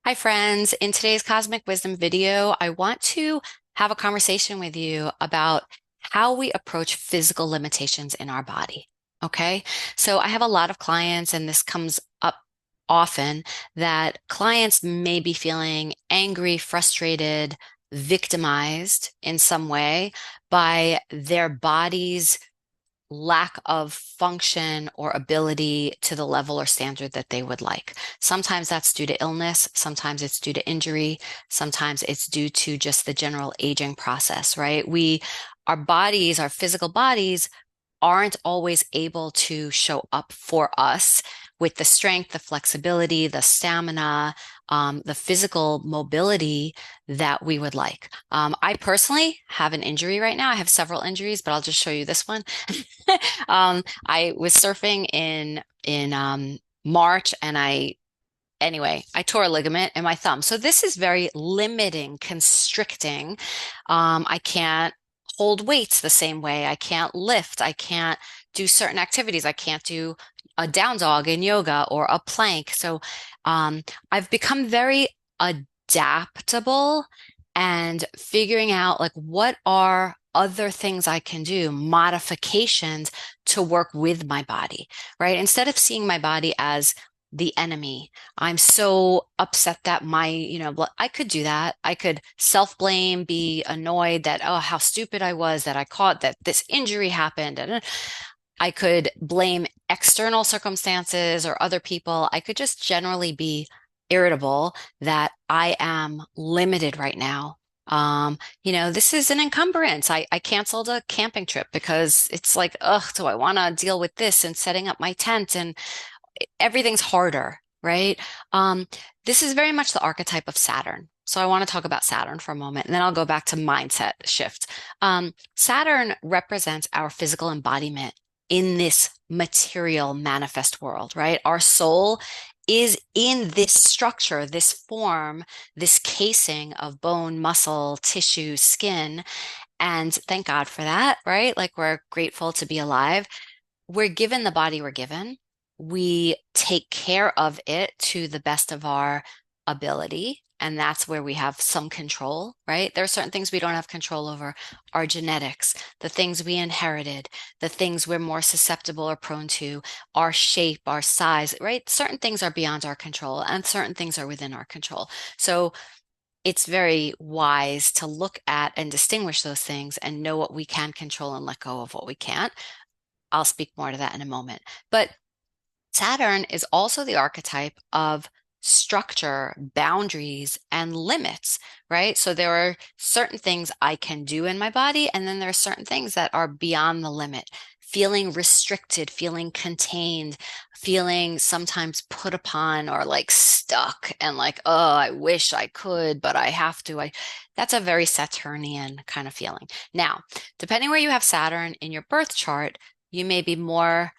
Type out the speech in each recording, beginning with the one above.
Hi, friends. In today's Cosmic Wisdom video, I want to have a conversation with you about how we approach physical limitations in our body. Okay. So I have a lot of clients, and this comes up often that clients may be feeling angry, frustrated, victimized in some way by their body's lack of function or ability to the level or standard that they would like. Sometimes that's due to illness, sometimes it's due to injury, sometimes it's due to just the general aging process, right? Our bodies, our physical bodies aren't always able to show up for us with the strength, the flexibility, the stamina, the physical mobility that we would like. I personally have an injury right now. I have several injuries, but I'll just show you this one. I was surfing in March, and I tore a ligament in my thumb. So this is very limiting, constricting. I can't hold weights the same way. I can't lift. I can't do certain activities. I can't do a down dog in yoga or a plank. So I've become very adaptable and figuring out like what are other things I can do, modifications to work with my body, right? Instead of seeing my body as the enemy. I'm so upset that I could do that. I could self-blame, be annoyed that, oh, how stupid I was that I caught that this injury happened. And I could blame external circumstances or other people. I could just generally be irritable that I am limited right now. This is an encumbrance. I canceled a camping trip because it's like, ugh, do I want to deal with this and setting up my tent and everything's harder, right? Um, this is very much the archetype of Saturn. So I want to talk about Saturn for a moment, and then I'll go back to mindset shift. Saturn represents our physical embodiment in this material manifest world, right? Our soul is in this structure, this form, this casing of bone, muscle, tissue, skin. And thank God for that, right? Like we're grateful to be alive. We're given the body we're given. We take care of it to the best of our ability. And that's where we have some control, right? There are certain things we don't have control over: our genetics, the things we inherited, the things we're more susceptible or prone to, our shape, our size, right? Certain things are beyond our control and certain things are within our control. So it's very wise to look at and distinguish those things and know what we can control and let go of what we can't. I'll speak more to that in a moment. But Saturn is also the archetype of structure, boundaries, and limits, right? So there are certain things I can do in my body, and then there are certain things that are beyond the limit. Feeling restricted, feeling contained, feeling sometimes put upon or like stuck and like, oh, I wish I could, but I have to. That's a very Saturnian kind of feeling. Now, depending where you have Saturn in your birth chart, you may be more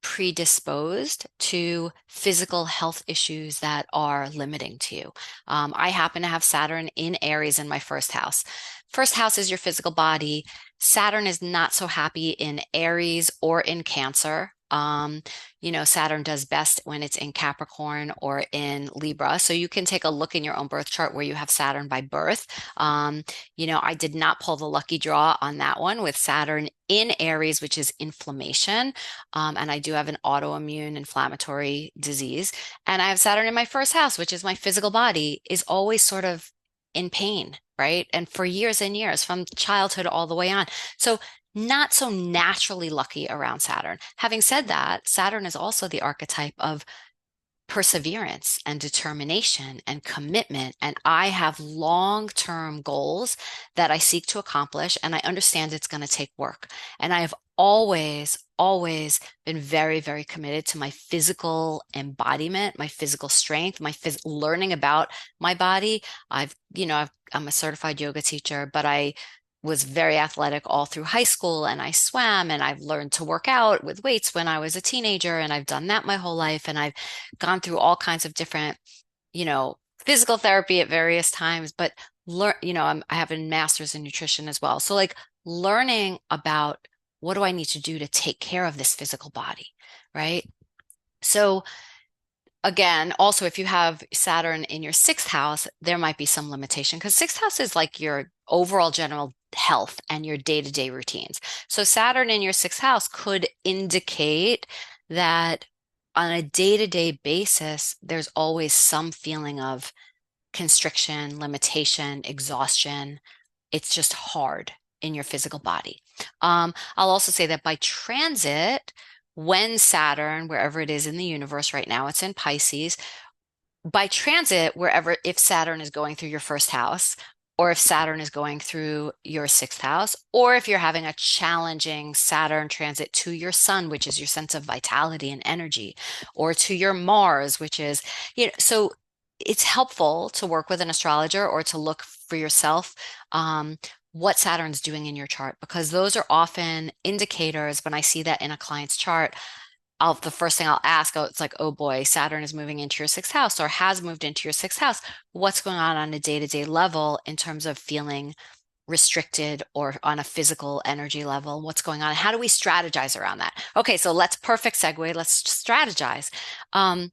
predisposed to physical health issues that are limiting to you. I happen to have Saturn in Aries in my first house. First house is your physical body. Saturn is not so happy in Aries or in Cancer. Saturn does best when it's in Capricorn or in Libra. So you can take a look in your own birth chart where you have Saturn by birth. I did not pull the lucky draw on that one with Saturn in Aries, which is inflammation. And I do have an autoimmune inflammatory disease. And I have Saturn in my first house, which is my physical body, is always sort of in pain, right? And for years and years, from childhood all the way on. So not so naturally lucky around Saturn. Having said that, Saturn is also the archetype of perseverance and determination and commitment. And I have long-term goals that I seek to accomplish, and I understand it's going to take work. And I have always been very, very committed to my physical embodiment, my physical strength, learning about my body. I'm a certified yoga teacher, but I was very athletic all through high school, and I swam, and I've learned to work out with weights when I was a teenager, and I've done that my whole life, and I've gone through all kinds of different, physical therapy at various times, but I have a master's in nutrition as well. So like learning about what do I need to do to take care of this physical body, right? So again, also, if you have Saturn in your sixth house, there might be some limitation because sixth house is like your overall general health and your day-to-day routines. So Saturn in your sixth house could indicate that on a day-to-day basis, there's always some feeling of constriction, limitation, exhaustion. It's just hard in your physical body. I'll also say that by transit, when Saturn, wherever it is in the universe right now, it's in Pisces, by transit, wherever, if Saturn is going through your first house, or if Saturn is going through your sixth house, or if you're having a challenging Saturn transit to your sun, which is your sense of vitality and energy, or to your Mars, which is, so it's helpful to work with an astrologer or to look for yourself. What Saturn's doing in your chart, because those are often indicators when I see that in a client's chart. The first thing I'll ask, it's like, oh boy, Saturn is moving into your sixth house or has moved into your sixth house. What's going on a day-to-day level in terms of feeling restricted or on a physical energy level? What's going on? How do we strategize around that? Okay, so let's perfect segue. Let's strategize. Um,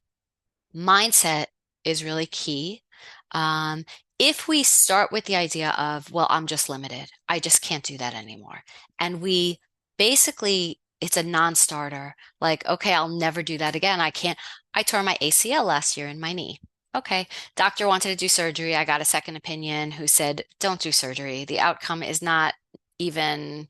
Mindset is really key. Um, if we start with the idea of, well, I'm just limited, I just can't do that anymore. And we basically, it's a non-starter. Like, okay, I'll never do that again. I can't. I tore my ACL last year in my knee. Okay, doctor wanted to do surgery. I got a second opinion who said, don't do surgery. The outcome is not even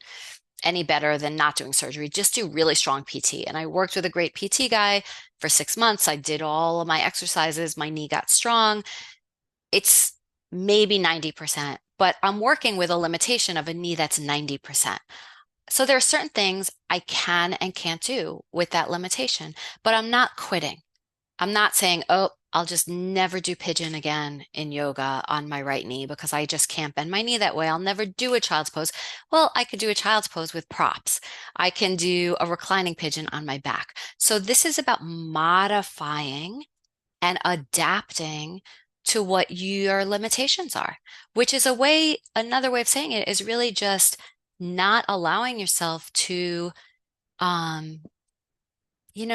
any better than not doing surgery. Just do really strong PT. And I worked with a great PT guy for 6 months. I did all of my exercises. My knee got strong. It's maybe 90%, but I'm working with a limitation of a knee that's 90%. So there are certain things I can and can't do with that limitation, but I'm not quitting. I'm not saying, oh, I'll just never do pigeon again in yoga on my right knee because I just can't bend my knee that way. I'll never do a child's pose. Well, I could do a child's pose with props. I can do a reclining pigeon on my back. So this is about modifying and adapting to what your limitations are, which is another way of saying it is really just not allowing yourself to, um,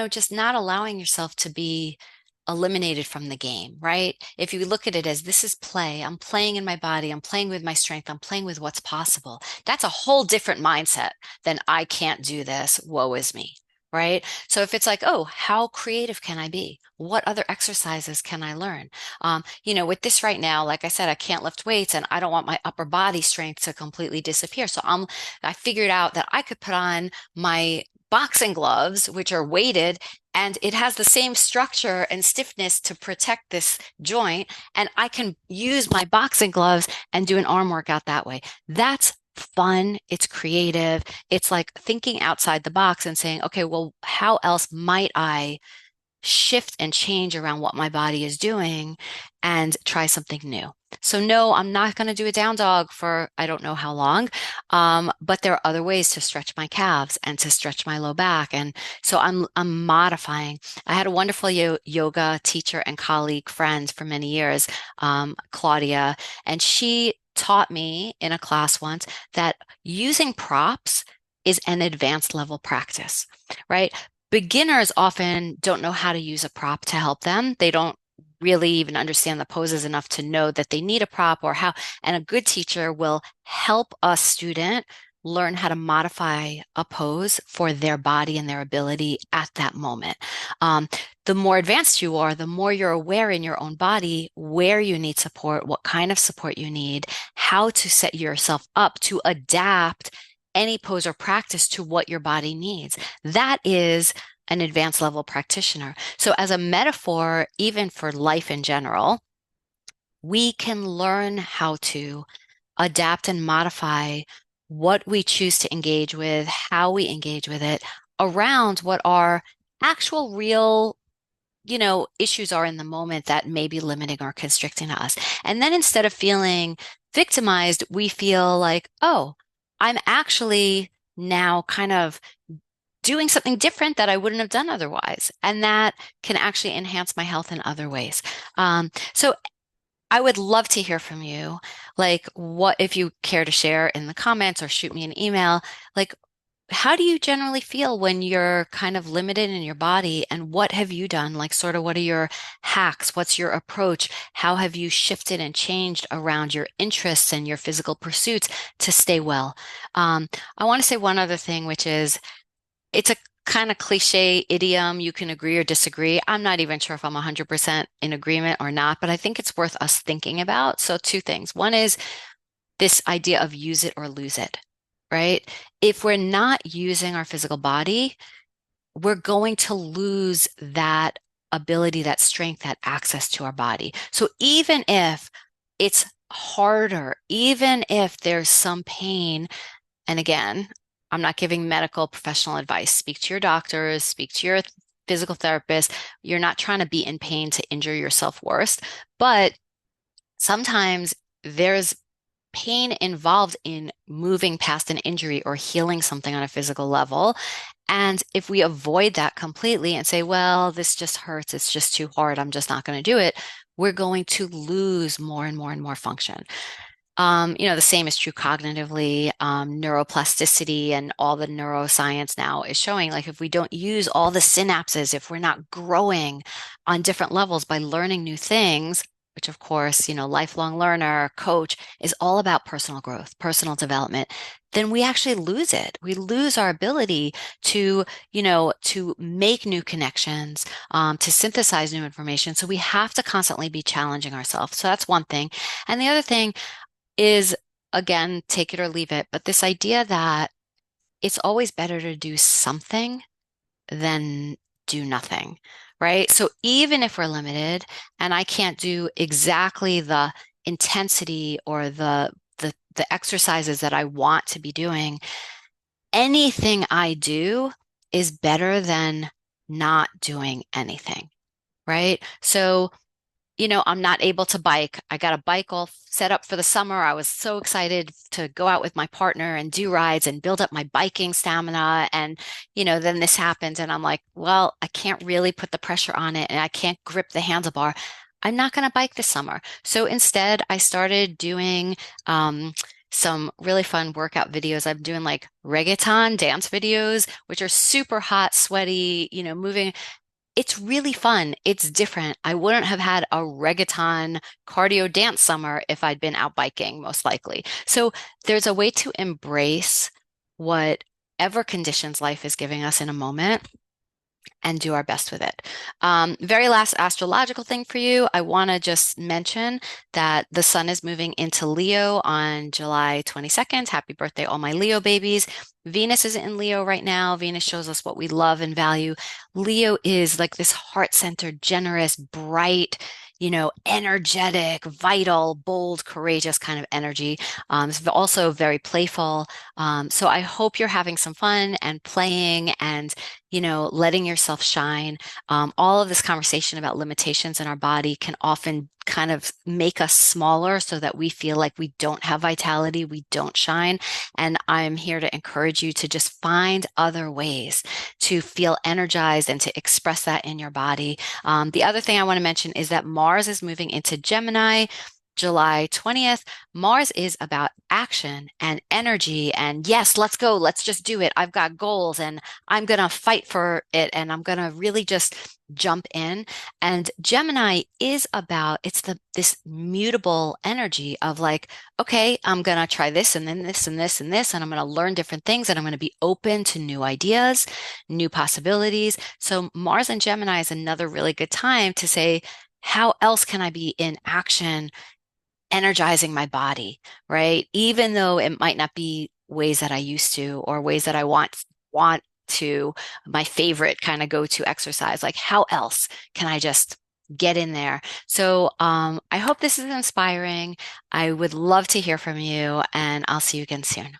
just not allowing yourself to be eliminated from the game, right? If you look at it as this is play, I'm playing in my body, I'm playing with my strength, I'm playing with what's possible. That's a whole different mindset than I can't do this, woe is me, right? So if it's like, oh, how creative can I be? What other exercises can I learn? With this right now, like I said, I can't lift weights and I don't want my upper body strength to completely disappear. So I figured out that I could put on my boxing gloves, which are weighted, and it has the same structure and stiffness to protect this joint. And I can use my boxing gloves and do an arm workout that way. That's fun. It's creative. It's like thinking outside the box and saying, okay, well, how else might I shift and change around what my body is doing and try something new. So no, I'm not going to do a down dog for I don't know how long. But there are other ways to stretch my calves and to stretch my low back. And so I'm modifying. I had a wonderful yoga teacher and colleague friend for many years, Claudia, and she taught me in a class once that using props is an advanced level practice, right? Beginners often don't know how to use a prop to help them. They don't really even understand the poses enough to know that they need a prop or how. And a good teacher will help a student learn how to modify a pose for their body and their ability at that moment. Um, the more advanced you are, the more you're aware in your own body where you need support, what kind of support you need, how to set yourself up to adapt any pose or practice to what your body needs. That is an advanced level practitioner. So, as a metaphor, even for life in general, we can learn how to adapt and modify what we choose to engage with, how we engage with it around what our actual real issues are in the moment that may be limiting or constricting us. And then instead of feeling victimized, we feel like, oh, I'm actually now kind of doing something different that I wouldn't have done otherwise. And that can actually enhance my health in other ways. So I would love to hear from you. Like, what if you care to share in the comments or shoot me an email? Like, how do you generally feel when you're kind of limited in your body? And what have you done? Like, sort of, what are your hacks? What's your approach? How have you shifted and changed around your interests and your physical pursuits to stay well? Um, I want to say one other thing, which is it's a kind of cliche idiom. You can agree or disagree. I'm not even sure if I'm 100% in agreement or not, but I think it's worth us thinking about. So, two things. One is this idea of use it or lose it, right? If we're not using our physical body, we're going to lose that ability, that strength, that access to our body. So even if it's harder, even if there's some pain, and again, I'm not giving medical professional advice. Speak to your doctors, speak to your physical therapist. You're not trying to be in pain to injure yourself worse, but sometimes there's pain involved in moving past an injury or healing something on a physical level. And if we avoid that completely and say, well, this just hurts, it's just too hard, I'm just not going to do it, we're going to lose more and more and more function. The same is true cognitively. Neuroplasticity and all the neuroscience now is showing like if we don't use all the synapses, if we're not growing on different levels by learning new things, which of course, lifelong learner, coach is all about personal growth, personal development, then we actually lose it. We lose our ability to make new connections, to synthesize new information. So we have to constantly be challenging ourselves. So that's one thing. And the other thing is, again, take it or leave it, but this idea that it's always better to do something than do nothing, right? So even if we're limited and I can't do exactly the intensity or the exercises that I want to be doing, anything I do is better than not doing anything, right? So I'm not able to bike. I got a bike all set up for the summer. I was so excited to go out with my partner and do rides and build up my biking stamina. And, then this happens and I'm like, well, I can't really put the pressure on it and I can't grip the handlebar. I'm not going to bike this summer. So instead, I started doing some really fun workout videos. I'm doing like reggaeton dance videos, which are super hot, sweaty, moving. It's really fun. It's different. I wouldn't have had a reggaeton cardio dance summer if I'd been out biking, most likely. So there's a way to embrace whatever conditions life is giving us in a moment and do our best with it. Very last astrological thing for you, I want to just mention that the sun is moving into Leo on July 22nd. Happy birthday, all my Leo babies. Venus is in Leo right now. Venus shows us what we love and value. Leo is like this heart-centered, generous, bright, energetic, vital, bold, courageous kind of energy. It's also very playful. So I hope you're having some fun and playing and letting yourself shine. All of this conversation about limitations in our body can often kind of make us smaller so that we feel like we don't have vitality, we don't shine. And I'm here to encourage you to just find other ways to feel energized and to express that in your body. The other thing I want to mention is that Mars is moving into Gemini. July 20th, Mars is about action and energy. And yes, let's go. Let's just do it. I've got goals and I'm going to fight for it. And I'm going to really just jump in. And Gemini is about, it's this mutable energy of like, okay, I'm going to try this and then this and this and this. And I'm going to learn different things and I'm going to be open to new ideas, new possibilities. So Mars and Gemini is another really good time to say, how else can I be in action, energizing my body, right? Even though it might not be ways that I used to or ways that I want to, my favorite kind of go-to exercise, like how else can I just get in there? So I hope this is inspiring. I would love to hear from you and I'll see you again soon.